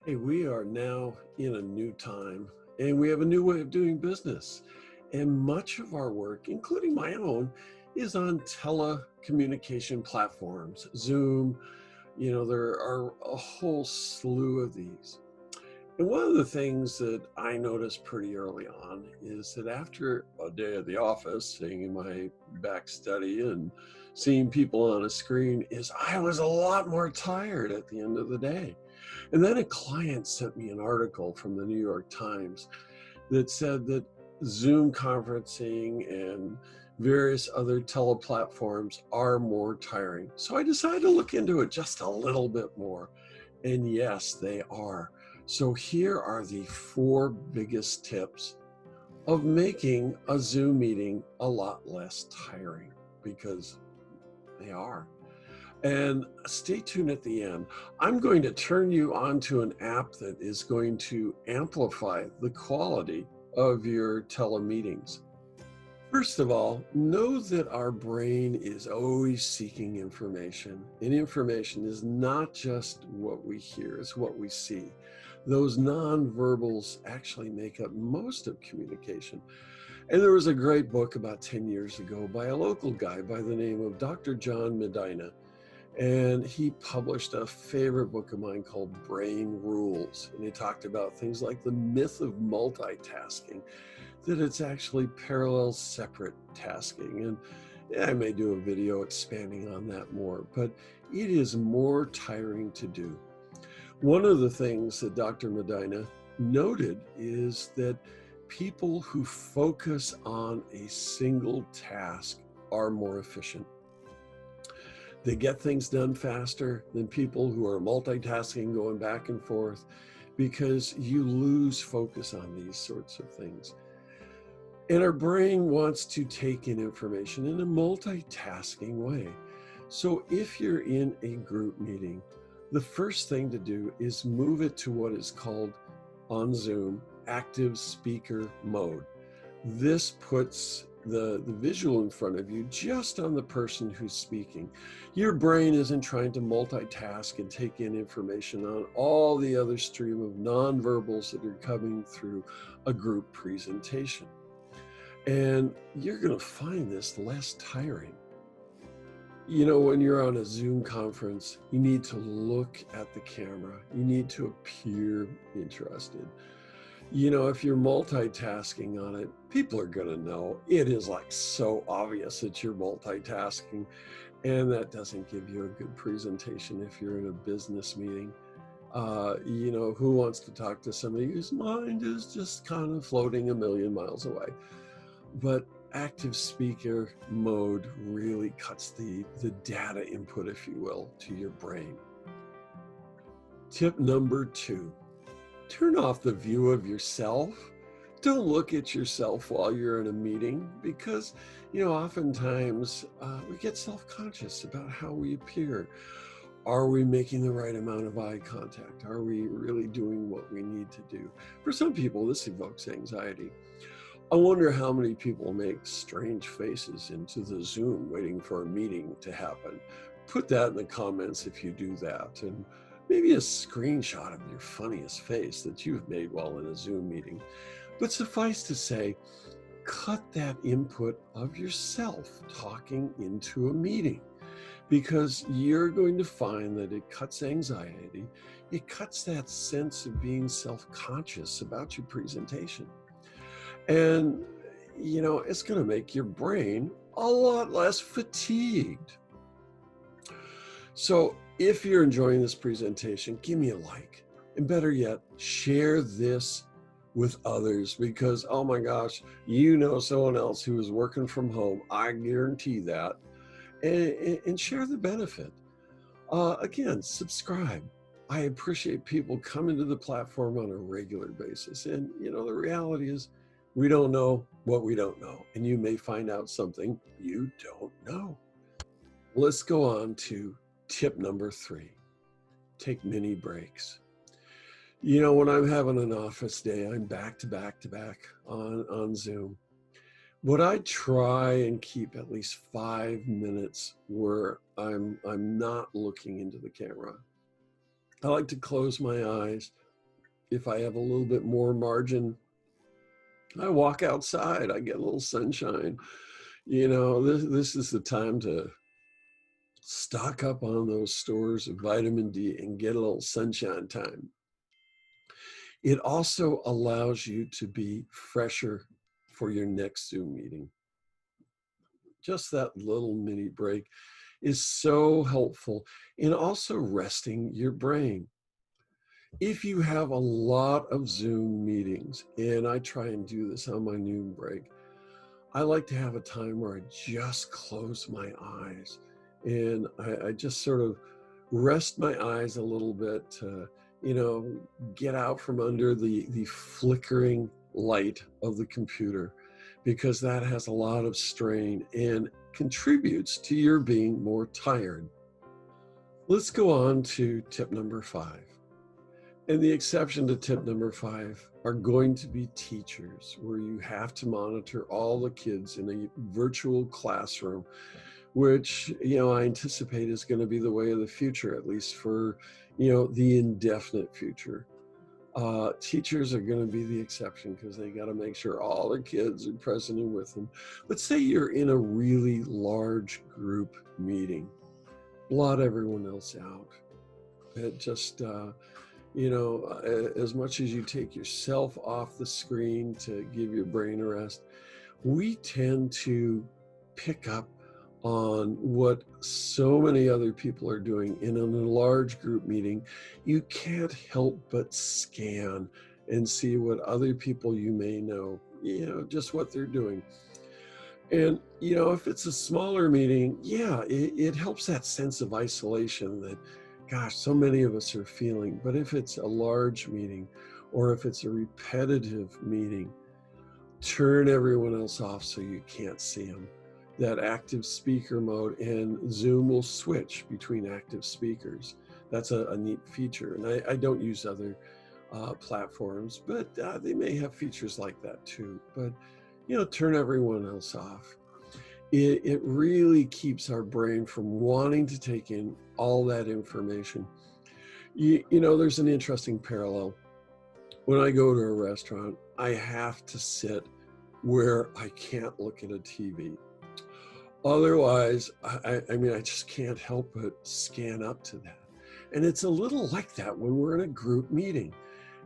Hey, we are now in a new time and we have a new way of doing business. And much of our work, including my own, is on telecommunication platforms, Zoom. There are a whole slew of these. And one of the things that I noticed pretty early on is that after a day at the office, sitting in my back study and seeing people on a screen, is I was a lot more tired at the end of the day. And then a client sent me an article from the New York Times that said that Zoom conferencing and various other teleplatforms are more tiring. So I decided to look into it just a little bit more. And yes, they are. So here are the four biggest tips of making a Zoom meeting a lot less tiring, because they are. And stay tuned at the end. I'm going to turn you on to an app that is going to amplify the quality of your telemeetings. First of all, know that our brain is always seeking information, and information is not just what we hear, it's what we see. Those nonverbals actually make up most of communication. And there was a great book about 10 years ago by a local guy by the name of Dr. John Medina. And he published a favorite book of mine called Brain Rules. And he talked about things like the myth of multitasking, that it's actually parallel separate tasking. And I may do a video expanding on that more, but it is more tiring to do. One of the things that Dr. Medina noted is that people who focus on a single task are more efficient. They get things done faster than people who are multitasking, going back and forth, because you lose focus on these sorts of things. And our brain wants to take in information in a multitasking way. So if you're in a group meeting, the first thing to do is move it to what is called, on Zoom, active speaker mode. This puts the visual in front of you just on the person who's speaking. Your brain isn't trying to multitask and take in information on all the other stream of nonverbals that are coming through a group presentation. And you're going to find this less tiring. When you're on a Zoom conference, you need to look at the camera. You need to appear interested. If you're multitasking on it, people are going to know. It is like so obvious that you're multitasking, and that doesn't give you a good presentation if you're in a business meeting. Who wants to talk to somebody whose mind is just kind of floating a million miles away? But active speaker mode really cuts the data input, if you will, to your brain. Tip number 2. Turn off the view of yourself. Don't look at yourself while you're in a meeting, because, oftentimes we get self-conscious about how we appear. Are we making the right amount of eye contact? Are we really doing what we need to do? For some people, this evokes anxiety. I wonder how many people make strange faces into the Zoom waiting for a meeting to happen. Put that in the comments if you do that, and maybe a screenshot of your funniest face that you've made while in a Zoom meeting. But suffice to say, cut that input of yourself talking into a meeting, because you're going to find that it cuts anxiety. It cuts that sense of being self-conscious about your presentation. And, it's going to make your brain a lot less fatigued. So if you're enjoying this presentation, give me a like. And better yet, share this with others, because, oh my gosh, someone else who is working from home. I guarantee that. And share the benefit. Again, subscribe. I appreciate people coming to the platform on a regular basis. And, the reality is, we don't know what we don't know. And you may find out something you don't know. Let's go on to tip number 3. Take mini breaks. When I'm having an office day, I'm back to back on Zoom. But I try and keep at least 5 minutes where I'm not looking into the camera. I like to close my eyes, If I have a little bit more margin, I walk outside, I get a little sunshine. This is the time to stock up on those stores of vitamin D and get a little sunshine time. It also allows you to be fresher for your next Zoom meeting. Just that little mini break is so helpful in also resting your brain. If you have a lot of Zoom meetings, and I try and do this on my noon break, I like to have a time where I just close my eyes and I just sort of rest my eyes a little bit to, get out from under the flickering light of the computer, because that has a lot of strain and contributes to your being more tired. Let's go on to tip number 5. And the exception to tip number 5 are going to be teachers, where you have to monitor all the kids in a virtual classroom, which, I anticipate is going to be the way of the future, at least for, the indefinite future. Teachers are going to be the exception because they got to make sure all the kids are present and with them. Let's say you're in a really large group meeting. Blot everyone else out. It just, as much as you take yourself off the screen to give your brain a rest, we tend to pick up on what so many other people are doing. And in a large group meeting, you can't help but scan and see what other people you may know, just what they're doing. And, if it's a smaller meeting, it helps that sense of isolation that, gosh, so many of us are feeling. But if it's a large meeting or if it's a repetitive meeting, turn everyone else off so you can't see them. That active speaker mode, and Zoom will switch between active speakers. That's a neat feature. And I don't use other platforms, but they may have features like that too. But, turn everyone else off. It really keeps our brain from wanting to take in all that information. There's an interesting parallel. When I go to a restaurant, I have to sit where I can't look at a TV. Otherwise, I just can't help but scan up to that. And it's a little like that when we're in a group meeting.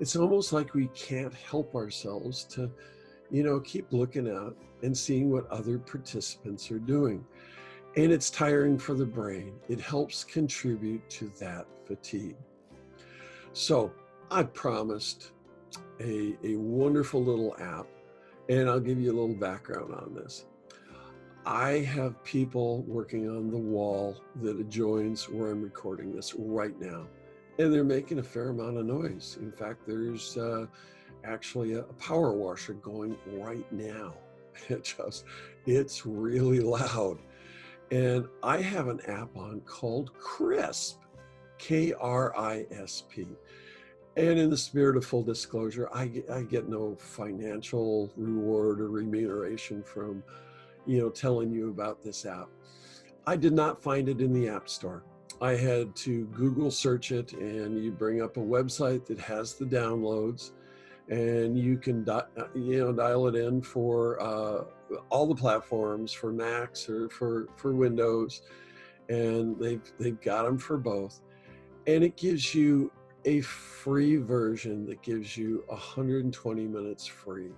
It's almost like we can't help ourselves to, keep looking out and seeing what other participants are doing. And it's tiring for the brain. It helps contribute to that fatigue. So I promised a wonderful little app, and I'll give you a little background on this. I have people working on the wall that adjoins where I'm recording this right now, and they're making a fair amount of noise. In fact, there's actually a power washer going right now. It's really loud. And I have an app on called Crisp, KRISP. And in the spirit of full disclosure, I get no financial reward or remuneration from, telling you about this app. I did not find it in the App Store. I had to Google search it, and you bring up a website that has the downloads, and you can dial it in for all the platforms, for Macs or for Windows, and they've got them for both. And it gives you a free version that gives you 120 minutes free.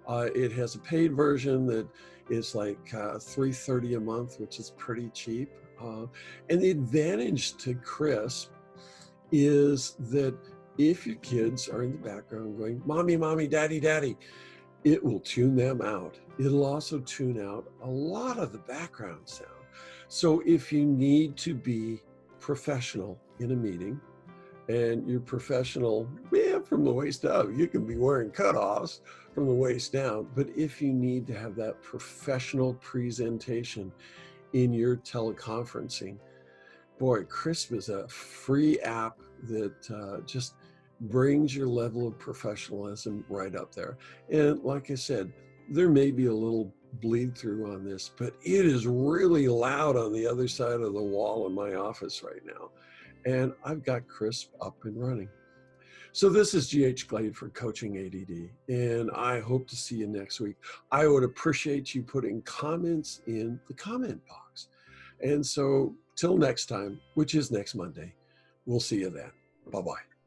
It has a paid version that is like $3.30 a month, which is pretty cheap. And the advantage to Crisp is that if your kids are in the background going, "Mommy, mommy, daddy, daddy," it will tune them out. It'll also tune out a lot of the background sound. So if you need to be professional in a meeting, and you're professional, from the waist up, you can be wearing cutoffs from the waist down. But if you need to have that professional presentation in your teleconferencing, boy, Crisp is a free app that just brings your level of professionalism right up there. And like I said, there may be a little bleed through on this, but it is really loud on the other side of the wall in my office right now. And I've got Crisp up and running. So this is GH Glade for Coaching ADD, and I hope to see you next week. I would appreciate you putting comments in the comment box. And so till next time, which is next Monday, we'll see you then. Bye-bye.